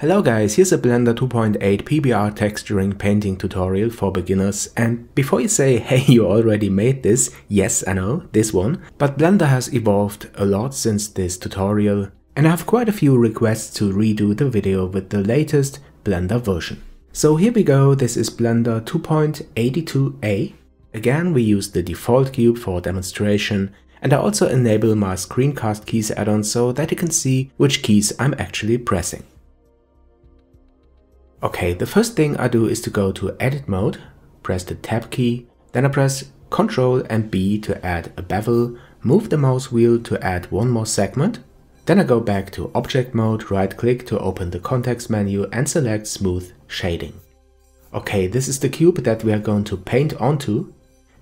Hello guys, here's a Blender 2.8 PBR texturing painting tutorial for beginners, and before you say, hey, you already made this, yes, I know, this one, but Blender has evolved a lot since this tutorial, and I have quite a few requests to redo the video with the latest Blender version. So here we go, this is Blender 2.82a. Again, we use the default cube for demonstration, and I also enable my screencast keys add-on so that you can see which keys I'm actually pressing. Okay, the first thing I do is to go to edit mode, press the tab key, then I press Ctrl and B to add a bevel, move the mouse wheel to add one more segment, then I go back to object mode, right click to open the context menu and select smooth shading. Okay, this is the cube that we are going to paint onto,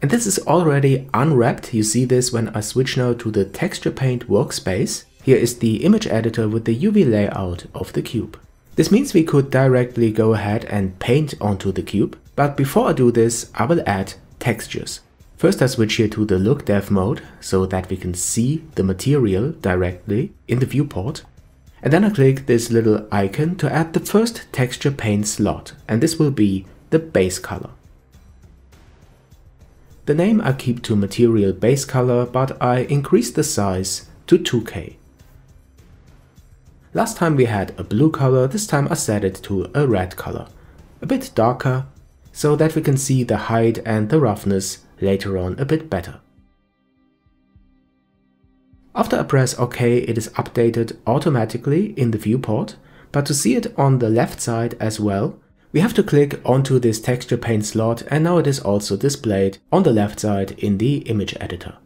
and this is already unwrapped. You see this when I switch now to the texture paint workspace. Here is the image editor with the UV layout of the cube. This means we could directly go ahead and paint onto the cube, but before I do this, I will add textures. First I switch here to the look dev mode so that we can see the material directly in the viewport. And then I click this little icon to add the first texture paint slot, and this will be the base color. The name I keep to material base color, but I increase the size to 2K. Last time we had a blue color, this time I set it to a red color, a bit darker, so that we can see the height and the roughness later on a bit better. After I press OK, it is updated automatically in the viewport, but to see it on the left side as well, we have to click onto this texture paint slot, and now it is also displayed on the left side in the image editor.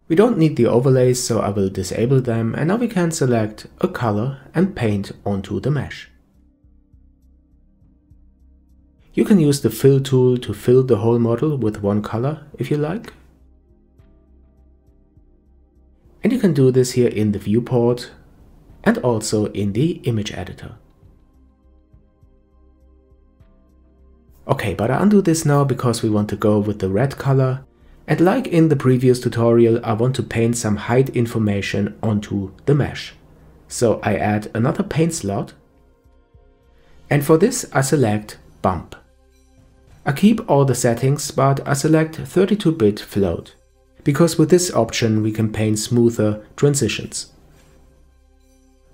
We don't need the overlays, so I will disable them, and now we can select a color and paint onto the mesh. You can use the fill tool to fill the whole model with one color if you like. And you can do this here in the viewport and also in the image editor. Okay, but I undo this now because we want to go with the red color. And like in the previous tutorial, I want to paint some height information onto the mesh. So I add another paint slot. And for this I select bump. I keep all the settings, but I select 32-bit float, because with this option we can paint smoother transitions.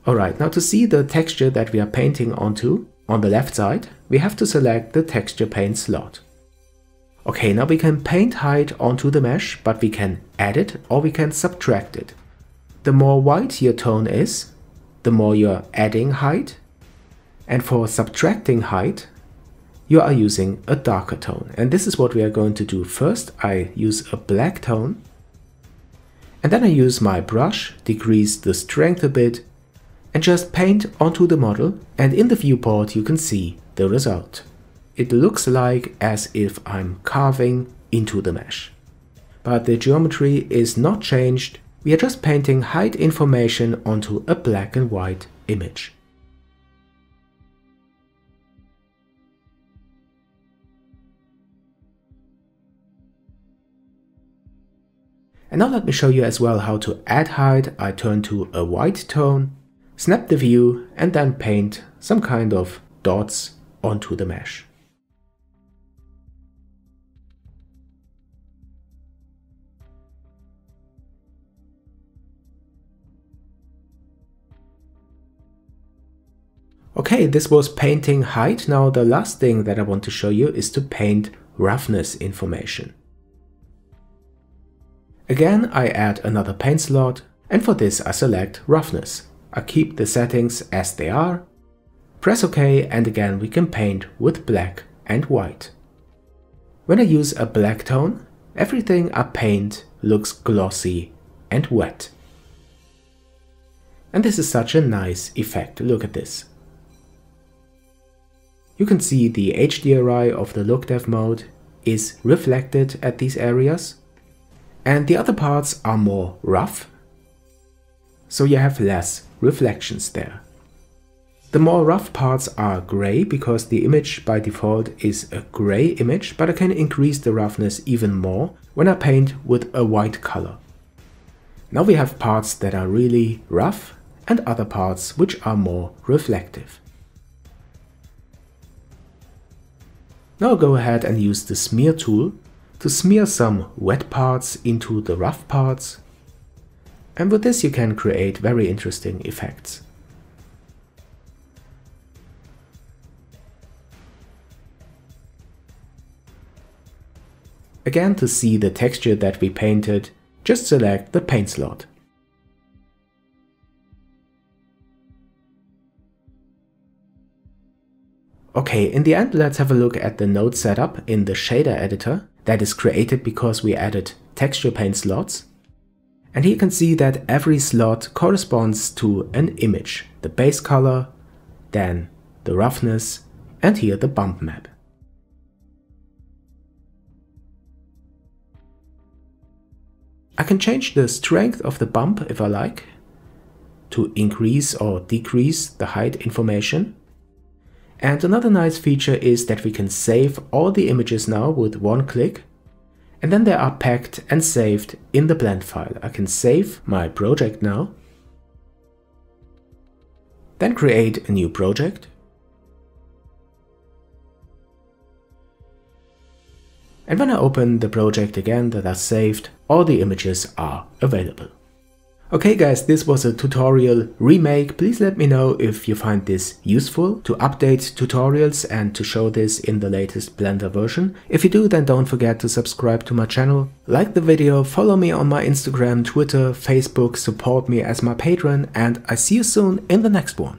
Alright, now to see the texture that we are painting onto, on the left side, we have to select the texture paint slot. Okay, now we can paint height onto the mesh, but we can add it or we can subtract it. The more white your tone is, the more you're adding height. And for subtracting height, you are using a darker tone. And this is what we are going to do. First, I use a black tone. And then I use my brush, decrease the strength a bit, and just paint onto the model. And in the viewport, you can see the result. It looks like as if I'm carving into the mesh. But the geometry is not changed, we are just painting height information onto a black and white image. And now let me show you as well how to add height. I turn to a white tone, snap the view, and then paint some kind of dots onto the mesh. Okay, this was painting height. Now the last thing that I want to show you is to paint roughness information. Again, I add another paint slot, and for this I select roughness. I keep the settings as they are, press OK, and again we can paint with black and white. When I use a black tone, everything I paint looks glossy and wet. And this is such a nice effect, look at this. You can see the HDRI of the look dev mode is reflected at these areas, and the other parts are more rough, so you have less reflections there. The more rough parts are gray because the image by default is a gray image, but I can increase the roughness even more when I paint with a white color. Now we have parts that are really rough and other parts which are more reflective. Now go ahead and use the smear tool to smear some wet parts into the rough parts. And with this you can create very interesting effects. Again, to see the texture that we painted, just select the paint slot. Okay, in the end, let's have a look at the node setup in the shader editor that is created because we added texture paint slots. And here you can see that every slot corresponds to an image, the base color, then the roughness, and here the bump map. I can change the strength of the bump if I like, to increase or decrease the height information. And another nice feature is that we can save all the images now with one click, and then they are packed and saved in the blend file. I can save my project now, then create a new project, and when I open the project again that are saved, all the images are available. Okay guys, this was a tutorial remake. Please let me know if you find this useful to update tutorials and to show this in the latest Blender version. If you do, then don't forget to subscribe to my channel, like the video, follow me on my Instagram, Twitter, Facebook, support me as my patron, and I see you soon in the next one.